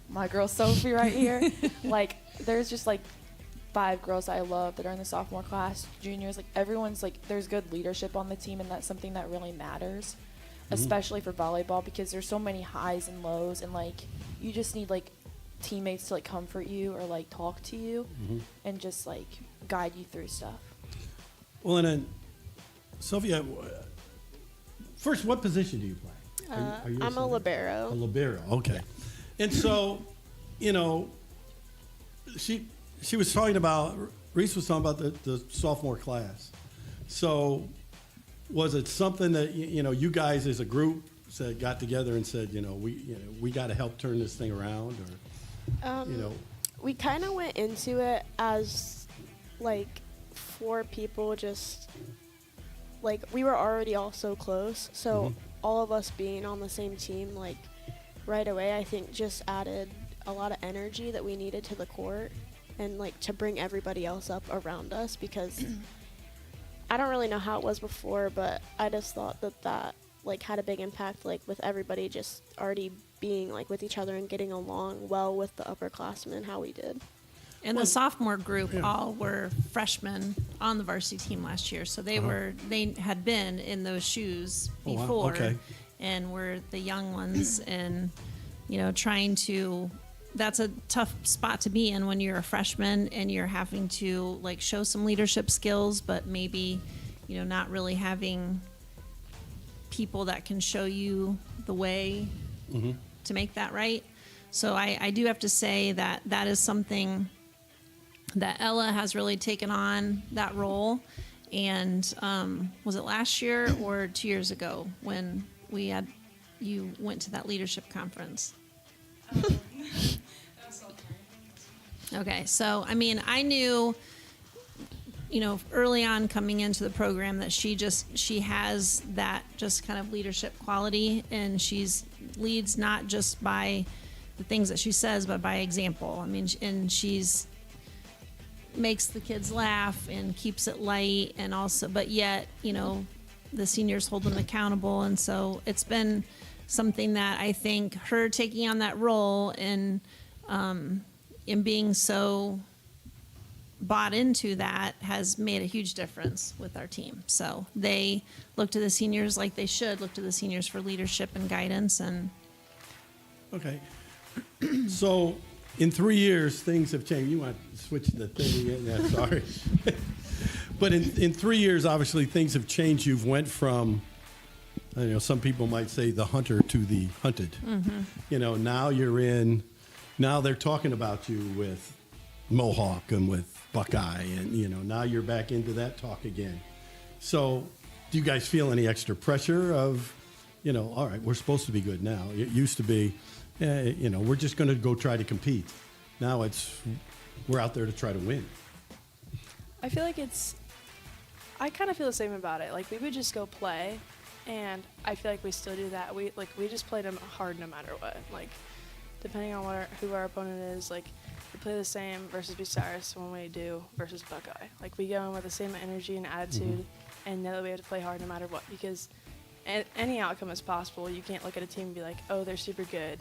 [SPEAKER 11] my girl Sophie right here. Like there's just like 5 girls I love that are in the sophomore class, juniors, like everyone's like, there's good leadership on the team, and that's something that really matters, especially for volleyball, because there's so many highs and lows, and like you just need like teammates to like comfort you or like talk to you and just like guide you through stuff.
[SPEAKER 1] Well, and then Sophia, first, what position do you play? Are you
[SPEAKER 12] I'm a libero.
[SPEAKER 1] A libero, okay. And so, she was talking about, Reese was talking about the sophomore class. So was it something that, you guys as a group got together and said, we got to help turn this thing around, or,
[SPEAKER 12] We kind of went into it as like 4 people, just like we were already all so close, so all of us being on the same team, like right away, I think just added a lot of energy that we needed to the court, and like to bring everybody else up around us, because I don't really know how it was before, but I just thought that like had a big impact, like with everybody just already being like with each other and getting along well with the upperclassmen, how we did.
[SPEAKER 9] And the sophomore group all were freshmen on the varsity team last year, so they had been in those shoes before, and were the young ones, and trying to. That's a tough spot to be in when you're a freshman and you're having to like show some leadership skills, but maybe not really having people that can show you the way to make that right. So I do have to say that is something that Ella has really taken on, that role. And was it last year or 2 years ago when you went to that leadership conference? Okay, so I mean, I knew, early on coming into the program that she has that just kind of leadership quality, and leads not just by the things that she says, but by example. I mean, and she's makes the kids laugh and keeps it light, and also, but yet, the seniors hold them accountable, and so it's been something that I think her taking on that role and being so bought into that has made a huge difference with our team. So they look to the seniors like they should look to the seniors for leadership and guidance. And
[SPEAKER 1] okay, so in 3 years things have changed. You want to switch the thing again? Yeah, sorry. But in 3 years, obviously things have changed. You've went from, some people might say the hunter to the hunted. Now they're talking about you with Mohawk and with Buckeye, and now you're back into that talk again. So do you guys feel any extra pressure of, all right, we're supposed to be good now? It used to be, we're just going to go try to compete. Now we're out there to try to win.
[SPEAKER 10] I feel like I kind of feel the same about it. Like, we would just go play, and I feel like we still do that. We just played them hard no matter what. Like, depending on who our opponent is, like, we play the same versus Bucyrus when we do versus Buckeye. Like, we go in with the same energy and attitude and know that we have to play hard no matter what, because any outcome is possible. You can't look at a team and be like, oh, they're super good,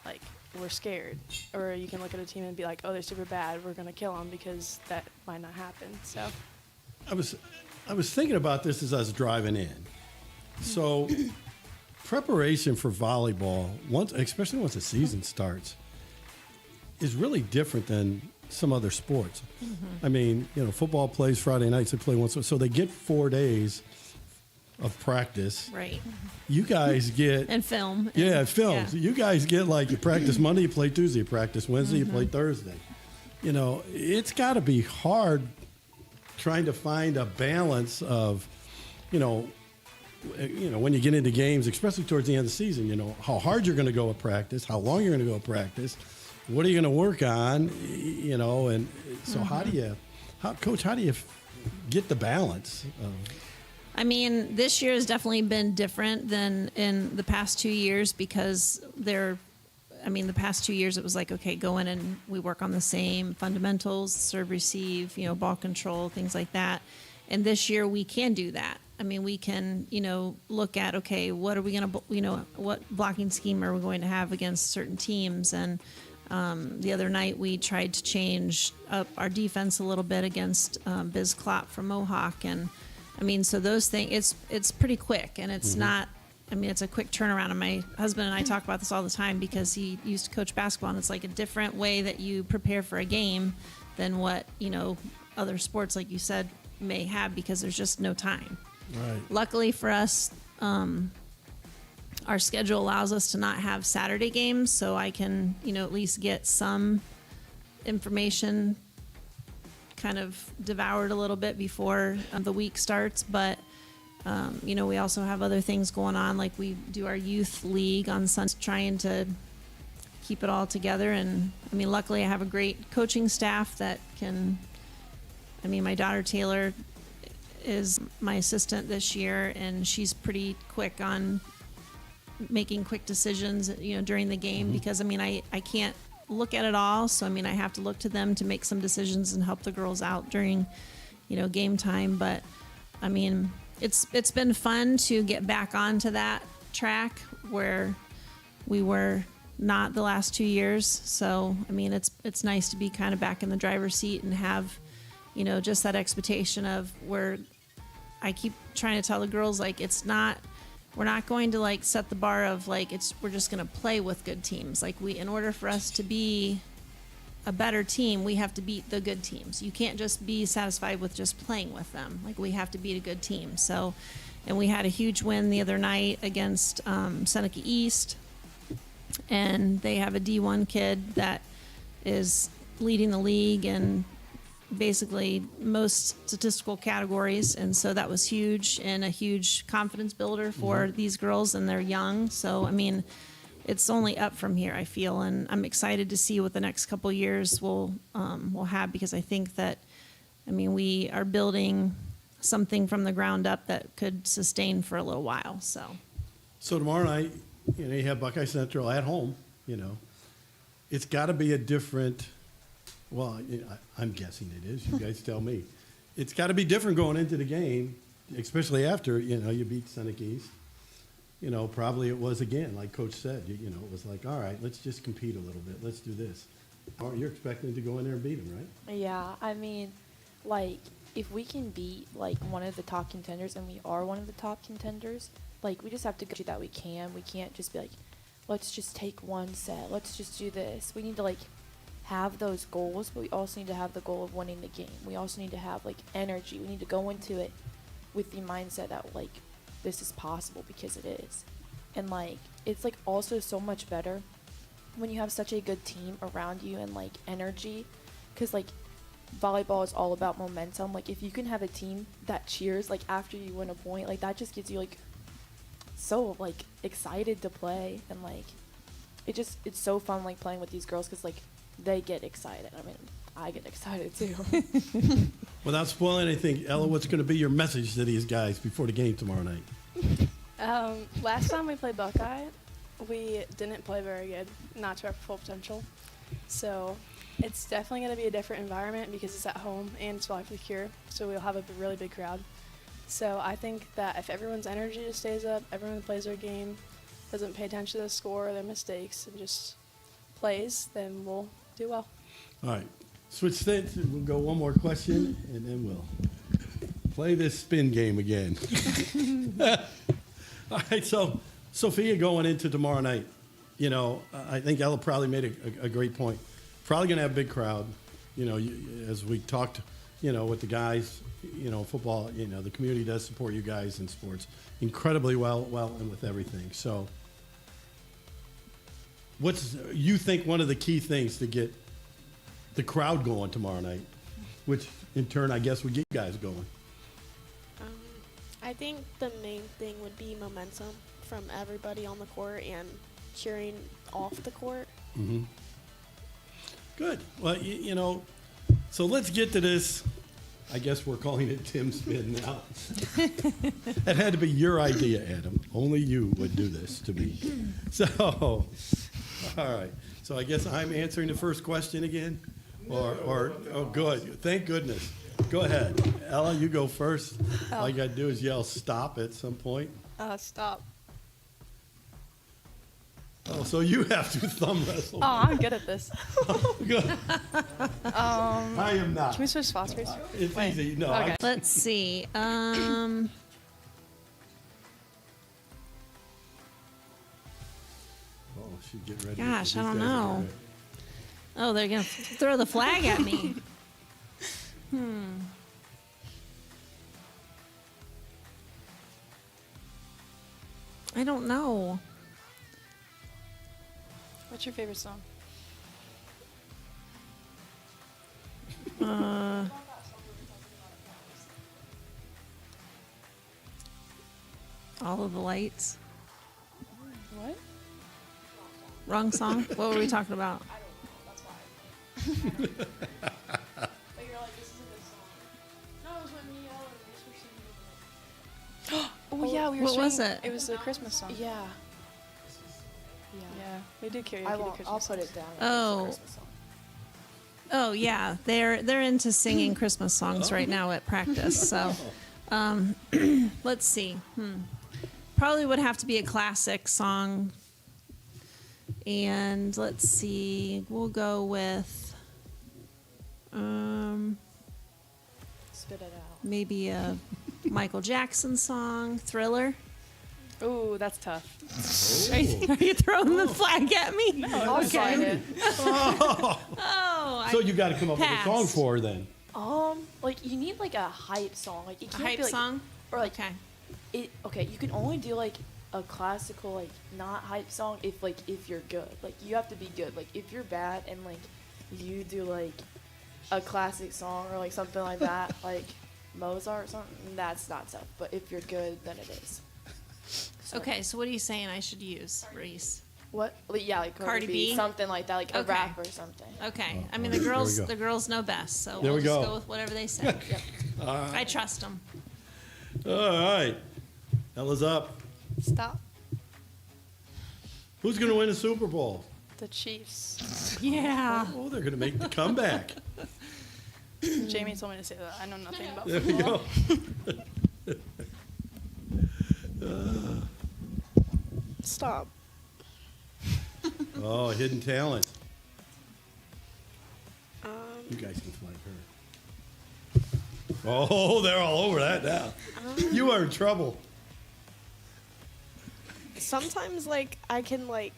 [SPEAKER 10] like, we're scared. Or you can look at a team and be like, oh, they're super bad, we're going to kill them, because that might not happen. So
[SPEAKER 1] I was thinking about this as I was driving in. So preparation for volleyball, especially once the season starts, is really different than some other sports. I mean, football plays Friday nights, they play once, so they get 4 days of practice.
[SPEAKER 9] Right.
[SPEAKER 1] You guys get
[SPEAKER 9] And film.
[SPEAKER 1] Yeah, films.
[SPEAKER 9] Yeah.
[SPEAKER 1] You guys get like you practice Monday, you play Tuesday, you practice Wednesday, you play Thursday. It's got to be hard trying to find a balance of, when you get into games, especially towards the end of the season, how hard you're going to go at practice, how long you're going to go at practice, what are you going to work on, and so Coach, how do you get the balance?
[SPEAKER 9] I mean, this year has definitely been different than in the past 2 years because the past 2 years it was like, okay, go in and we work on the same fundamentals, serve, receive, ball control, things like that. And this year we can do that. I mean, we can, look at, okay, what are we going to, what blocking scheme are we going to have against certain teams? And the other night we tried to change up our defense a little bit against Biz Klopp from Mohawk. And I mean, so those things, it's pretty quick, and it's not, it's a quick turnaround. And my husband and I talk about this all the time because he used to coach basketball, and it's like a different way that you prepare for a game than what, other sports, like you said, may have, because there's just no time.
[SPEAKER 1] Right.
[SPEAKER 9] Luckily for us, our schedule allows us to not have Saturday games, so I can, at least get some information kind of devoured a little bit before the week starts. But, we also have other things going on, like we do our youth league on Sundays, trying to keep it all together. And, luckily I have a great coaching staff that can, my daughter Taylor is my assistant this year, and she's pretty quick on making quick decisions, during the game, because I can't look at it all. So, I have to look to them to make some decisions and help the girls out during, game time. But, it's been fun to get back onto that track where we were not the last 2 years. So, it's nice to be kind of back in the driver's seat and have, just that expectation of where I keep trying to tell the girls, like, we're not going to like set the bar of like, we're just going to play with good teams. Like, in order for us to be a better team, we have to beat the good teams. You can't just be satisfied with just playing with them. Like, we have to beat a good team. So, and we had a huge win the other night against Seneca East, and they have a D1 kid that is leading the league in basically most statistical categories, and so that was huge and a huge confidence builder for these girls, and they're young. So it's only up from here, I feel, and I'm excited to see what the next couple years will have, because I think that we are building something from the ground up that could sustain for a little while.
[SPEAKER 1] So tomorrow night, you have Buckeye Central at home. It's got to be a different. Well, I'm guessing it is. You guys tell me. It's got to be different going into the game, especially after, you beat Seneca East. Probably it was again, like Coach said, it was like, all right, let's just compete a little bit. Let's do this. You're expecting to go in there and beat them, right?
[SPEAKER 11] Yeah, if we can beat, one of the top contenders, and we are one of the top contenders, we just have to go that we can. We can't just be like, let's just take one set. Let's just do this. We need to, have those goals, but we also need to have the goal of winning the game. We also need to have energy. We need to go into it with the mindset that this is possible, because it is. And it's also so much better when you have such a good team around you and energy, because volleyball is all about momentum. If you can have a team that cheers after you win a point, that just gets you so excited to play, and it's so fun playing with these girls, because they get excited. I get excited too.
[SPEAKER 1] Without spoiling anything, Ella, what's going to be your message to these guys before the game tomorrow night?
[SPEAKER 10] Last time we played Buckeye, we didn't play very good, not to our full potential. So It's definitely going to be a different environment because it's at home and it's Volley for the Cure, so we'll have a really big crowd. So I think that if everyone's energy just stays up, everyone plays their game, doesn't pay attention to the score or their mistakes, and just plays, then we'll do well.
[SPEAKER 1] All right, switch states. We'll go one more question, and then we'll play this spin game again. All right, so Sophia going into tomorrow night, you know, I think Ella probably made a great point. Probably going to have a big crowd, you know, as we talked, you know, with the guys, you know, football, you know, the community does support you guys in sports incredibly well, and with everything. So what's you think one of the key things to get the crowd going tomorrow night, which in turn, I guess, would get you guys going?
[SPEAKER 12] I think the main thing would be momentum from everybody on the court and cheering off the court.
[SPEAKER 1] Mm-hmm. Good. Well, you know, so let's get to this. I guess we're calling it Tim Spin now. It had to be your idea, Adam. Only you would do this to me. So, all right. So I guess I'm answering the first question again? Or oh, good. Thank goodness. Go ahead. Ella, you go first. All you got to do is yell stop at some point.
[SPEAKER 10] Stop.
[SPEAKER 1] Oh, so you have to thumb wrestle.
[SPEAKER 10] Oh, I'm good at this.
[SPEAKER 1] Good. I am not.
[SPEAKER 10] Can we switch spots, please?
[SPEAKER 1] It's easy. No.
[SPEAKER 10] Okay.
[SPEAKER 9] Let's see.
[SPEAKER 1] Oh, she'd get ready.
[SPEAKER 9] Gosh,
[SPEAKER 1] These
[SPEAKER 9] I don't
[SPEAKER 1] guys are
[SPEAKER 9] know.
[SPEAKER 1] ready.
[SPEAKER 9] Oh, they're going to throw the flag at me. I don't know.
[SPEAKER 10] What's your favorite song?
[SPEAKER 9] All of the lights.
[SPEAKER 10] What?
[SPEAKER 9] Wrong song? What were we talking about?
[SPEAKER 11] But you're like, this is a good song. No, it was when me, Ella, and Reese were singing.
[SPEAKER 10] Oh, yeah, we were
[SPEAKER 9] What was
[SPEAKER 10] singing-
[SPEAKER 9] it?
[SPEAKER 10] It was the Christmas song.
[SPEAKER 11] Yeah.
[SPEAKER 10] Yeah, we did karaoke
[SPEAKER 11] I
[SPEAKER 10] the
[SPEAKER 11] won't,
[SPEAKER 10] Christmas
[SPEAKER 11] I'll put
[SPEAKER 10] songs.
[SPEAKER 11] it down.
[SPEAKER 9] Oh.
[SPEAKER 11] It's a Christmas song.
[SPEAKER 9] Oh yeah, they're into singing Christmas songs right now at practice. So, let's see. Probably would have to be a classic song. And let's see, we'll go with
[SPEAKER 11] Spit it out.
[SPEAKER 9] maybe a Michael Jackson song, Thriller.
[SPEAKER 10] Ooh, that's tough.
[SPEAKER 9] Are you throwing the flag at me?
[SPEAKER 11] I'll sign it.
[SPEAKER 9] Oh,
[SPEAKER 1] So you got to come up with a song
[SPEAKER 9] passed.
[SPEAKER 1] for her then.
[SPEAKER 11] Like you need like a hype song. Like it
[SPEAKER 9] A
[SPEAKER 11] can't
[SPEAKER 9] hype
[SPEAKER 11] be like,
[SPEAKER 9] song?
[SPEAKER 11] or like
[SPEAKER 9] Okay.
[SPEAKER 11] Okay, you can only do like a classical like not hype song if you're good. Like you have to be good. Like if you're bad and like you do like a classic song or like something like that, like Mozart or something, that's not tough. But if you're good, then it is. So,
[SPEAKER 9] Okay, so what are you saying I should use, Reese?
[SPEAKER 11] What? Like, yeah, like
[SPEAKER 9] Cardi B?
[SPEAKER 11] something like that, like a
[SPEAKER 9] Okay.
[SPEAKER 11] rap or something.
[SPEAKER 9] Okay, I mean the
[SPEAKER 1] there we
[SPEAKER 9] girls,
[SPEAKER 1] go.
[SPEAKER 9] the girls know best, so
[SPEAKER 1] There
[SPEAKER 9] we'll
[SPEAKER 1] we
[SPEAKER 9] just
[SPEAKER 1] go.
[SPEAKER 9] go with whatever they say. I trust them.
[SPEAKER 1] All right. Ella's up.
[SPEAKER 10] Stop.
[SPEAKER 1] Who's going to win the Super Bowl?
[SPEAKER 10] The Chiefs.
[SPEAKER 9] Yeah.
[SPEAKER 1] Oh, they're going to make the comeback.
[SPEAKER 10] Jamie told me to say that. I know nothing about
[SPEAKER 1] There we
[SPEAKER 10] football.
[SPEAKER 1] go.
[SPEAKER 12] Stop.
[SPEAKER 1] Oh, hidden talent.
[SPEAKER 12] Um,
[SPEAKER 1] You guys can flag her. Oh, they're all over that now. You are in trouble.
[SPEAKER 12] sometimes like I can like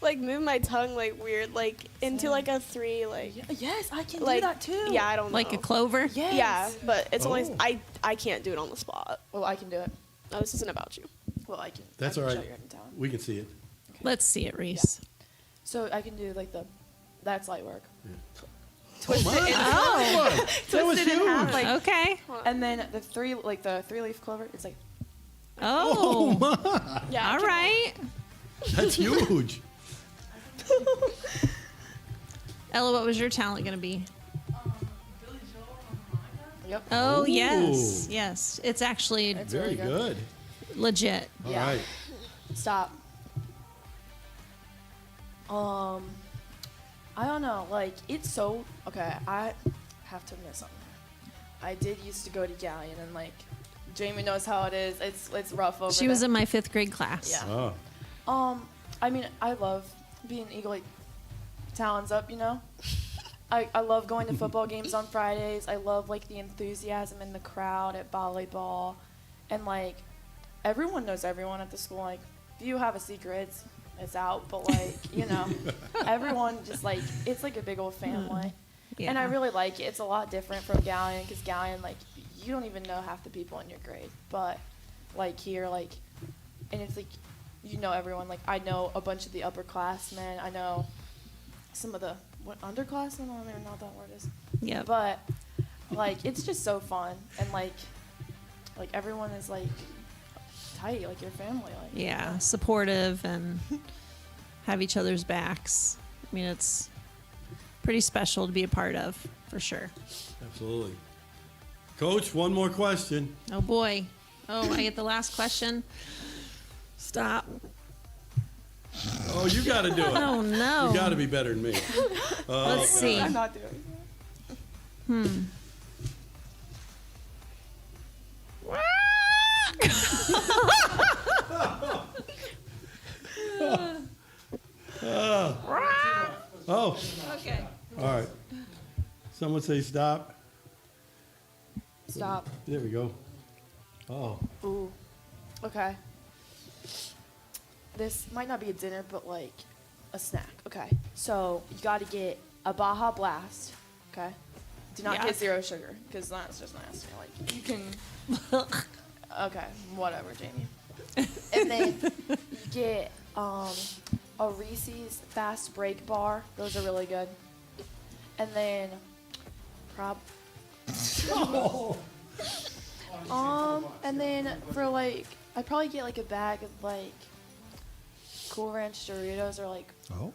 [SPEAKER 12] like move my tongue like weird, like into like a 3, like
[SPEAKER 11] Yes, I can
[SPEAKER 12] like
[SPEAKER 11] do that too.
[SPEAKER 12] yeah, I don't know.
[SPEAKER 9] Like a clover?
[SPEAKER 11] Yes.
[SPEAKER 12] Yeah, but it's only
[SPEAKER 1] Oh.
[SPEAKER 12] I can't do it on the spot.
[SPEAKER 11] Well, I can do it.
[SPEAKER 12] No, this isn't about you.
[SPEAKER 11] Well, I can.
[SPEAKER 1] That's
[SPEAKER 11] I
[SPEAKER 1] all
[SPEAKER 11] can
[SPEAKER 1] right.
[SPEAKER 11] show you hidden talent.
[SPEAKER 1] We can see it.
[SPEAKER 9] Let's see it, Reese.
[SPEAKER 11] So I can do like that's light work.
[SPEAKER 12] Twist it in,
[SPEAKER 9] Oh,
[SPEAKER 1] That was
[SPEAKER 12] twist it in half,
[SPEAKER 1] huge.
[SPEAKER 12] like
[SPEAKER 9] okay.
[SPEAKER 11] And then the 3-leaf clover, it's like
[SPEAKER 1] Oh,
[SPEAKER 9] Oh,
[SPEAKER 1] my.
[SPEAKER 12] yeah.
[SPEAKER 9] all right.
[SPEAKER 1] That's huge.
[SPEAKER 9] Ella, what was your talent going to be?
[SPEAKER 11] yep.
[SPEAKER 9] Oh,
[SPEAKER 1] Ooh.
[SPEAKER 9] yes. Yes. It's actually
[SPEAKER 11] It's
[SPEAKER 1] Very
[SPEAKER 11] really good.
[SPEAKER 1] good.
[SPEAKER 9] legit.
[SPEAKER 1] All
[SPEAKER 11] Yeah.
[SPEAKER 1] right.
[SPEAKER 11] Stop. I don't know. Like, it's so okay. I have to admit something. I did used to go to Galion, and like, Jamie knows how it is. It's rough over
[SPEAKER 9] She
[SPEAKER 11] there.
[SPEAKER 9] was in my 5th grade class.
[SPEAKER 11] Yeah.
[SPEAKER 1] Oh.
[SPEAKER 11] I mean, I love being Eagle like talons up, you know. I love going to football games on Fridays. I love like the enthusiasm in the crowd at volleyball, and like everyone knows everyone at the school. Like, if you have a secret, it's out. But like, you know, everyone just like it's like a big old family.
[SPEAKER 9] Yeah.
[SPEAKER 11] And I really like it. It's a lot different from Galion because Galion, like, you don't even know half the people in your grade. But, like, here, like, and it's like, you know everyone. Like, I know a bunch of the upperclassmen. I know some of the, underclassmen? I don't even know what that word is.
[SPEAKER 9] Yep.
[SPEAKER 11] But, like, it's just so fun. And, like everyone is, like, tight, like your family. Like,
[SPEAKER 9] Yeah, supportive and have each other's backs. I mean, it's pretty special to be a part of, for sure.
[SPEAKER 1] Absolutely. Coach, one more question.
[SPEAKER 9] Oh, boy. Oh, I get the last question. Stop.
[SPEAKER 1] Oh, you got to do it.
[SPEAKER 9] Oh, no.
[SPEAKER 1] You got to be better than me.
[SPEAKER 9] Let's see.
[SPEAKER 11] I'm not doing it.
[SPEAKER 1] Oh,
[SPEAKER 9] Okay.
[SPEAKER 1] all right. Someone say stop.
[SPEAKER 11] Stop.
[SPEAKER 1] There we go. Oh,
[SPEAKER 11] Ooh. Okay. This might not be a dinner, but like a snack. Okay. So you got to get a Baja Blast. Okay. Do not
[SPEAKER 9] Yeah.
[SPEAKER 11] get zero sugar because that's just nasty. Like you can. Okay. Whatever, Jamie. And then you get a Reese's Fast Break Bar. Those are really good. And then and then for like, I'd probably get like a bag of like Cool Ranch Doritos or like,
[SPEAKER 2] Oh.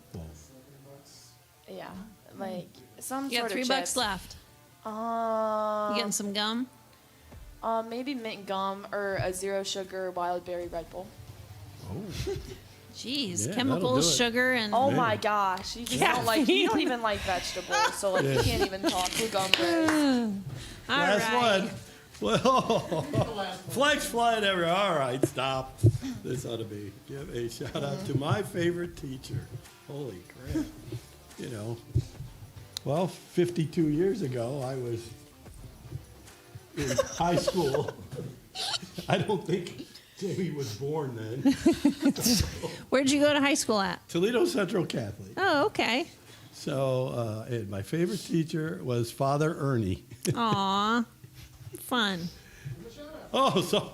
[SPEAKER 11] yeah, like some
[SPEAKER 9] You got
[SPEAKER 11] sort of
[SPEAKER 9] $3
[SPEAKER 11] chips.
[SPEAKER 9] left. You getting some gum?
[SPEAKER 11] Maybe mint gum or a zero sugar wild berry Red Bull.
[SPEAKER 9] Jeez,
[SPEAKER 1] Yeah, that'll
[SPEAKER 9] chemicals,
[SPEAKER 1] do it.
[SPEAKER 9] sugar, and
[SPEAKER 11] Oh my gosh, you just don't like, you don't even like vegetables, so like you can't even talk to gum berries.
[SPEAKER 9] all
[SPEAKER 1] last
[SPEAKER 9] right.
[SPEAKER 1] one. Well, flags flying everywhere. All right, stop. This ought to be. Give a shout out to my favorite teacher. Holy crap. You know, well, 52 years ago, I was in high school. I don't think Jamie was born then.
[SPEAKER 9] Where'd you go to high school at?
[SPEAKER 1] Toledo Central Catholic.
[SPEAKER 9] Oh, okay.
[SPEAKER 1] So, and my favorite teacher was Father Ernie.
[SPEAKER 9] Aw, fun.
[SPEAKER 1] Oh, so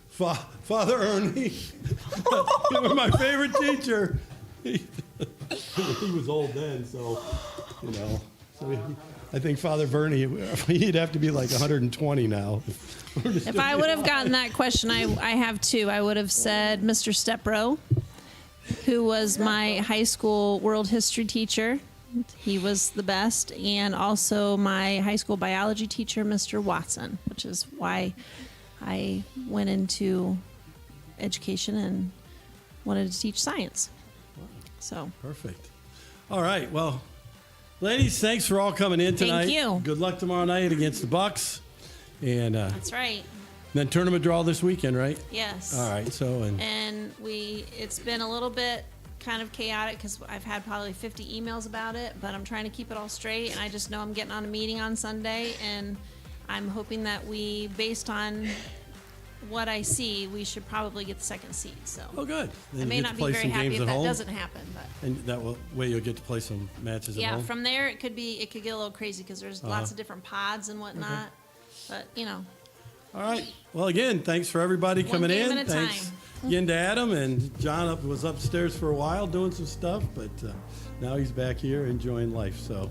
[SPEAKER 1] Father Ernie, he was my favorite teacher. He was old then, so, you know. So I think Father Bernie, he'd have to be like 120 now.
[SPEAKER 9] If I would have gotten that question, I have two. I would have said Mr. Stepbro, who was my high school world history teacher. He was the best. And also my high school biology teacher, Mr. Watson, which is why I went into education and wanted to teach science. So
[SPEAKER 1] Perfect. All right, well, ladies, thanks for all coming in tonight.
[SPEAKER 9] Thank you.
[SPEAKER 1] Good luck tomorrow night against the Bucks. And
[SPEAKER 9] that's right.
[SPEAKER 1] then tournament draw this weekend, right?
[SPEAKER 9] Yes.
[SPEAKER 1] All right, so,
[SPEAKER 9] And it's been a little bit kind of chaotic because I've had probably 50 emails about it, but I'm trying to keep it all straight. And I just know I'm getting on a meeting on Sunday, and I'm hoping that based on what I see, we should probably get the second seed. So
[SPEAKER 1] oh, good. Then
[SPEAKER 9] I
[SPEAKER 1] you
[SPEAKER 9] may
[SPEAKER 1] get to
[SPEAKER 9] not be
[SPEAKER 1] play
[SPEAKER 9] very
[SPEAKER 1] some
[SPEAKER 9] happy
[SPEAKER 1] games
[SPEAKER 9] if
[SPEAKER 1] at
[SPEAKER 9] that
[SPEAKER 1] home.
[SPEAKER 9] doesn't happen, but
[SPEAKER 1] And that way you'll get to play some matches at
[SPEAKER 9] yeah,
[SPEAKER 1] home.
[SPEAKER 9] from there it could get a little crazy because there's lots of different pods and whatnot. But
[SPEAKER 1] All right. Well, again, thanks for everybody
[SPEAKER 9] One
[SPEAKER 1] coming
[SPEAKER 9] game
[SPEAKER 1] in.
[SPEAKER 9] at a
[SPEAKER 1] Thanks
[SPEAKER 9] time.
[SPEAKER 1] again to Adam, and John was upstairs for a while doing some stuff, but now he's back here enjoying life. So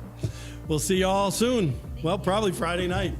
[SPEAKER 1] we'll see you all soon. Well, probably Friday night.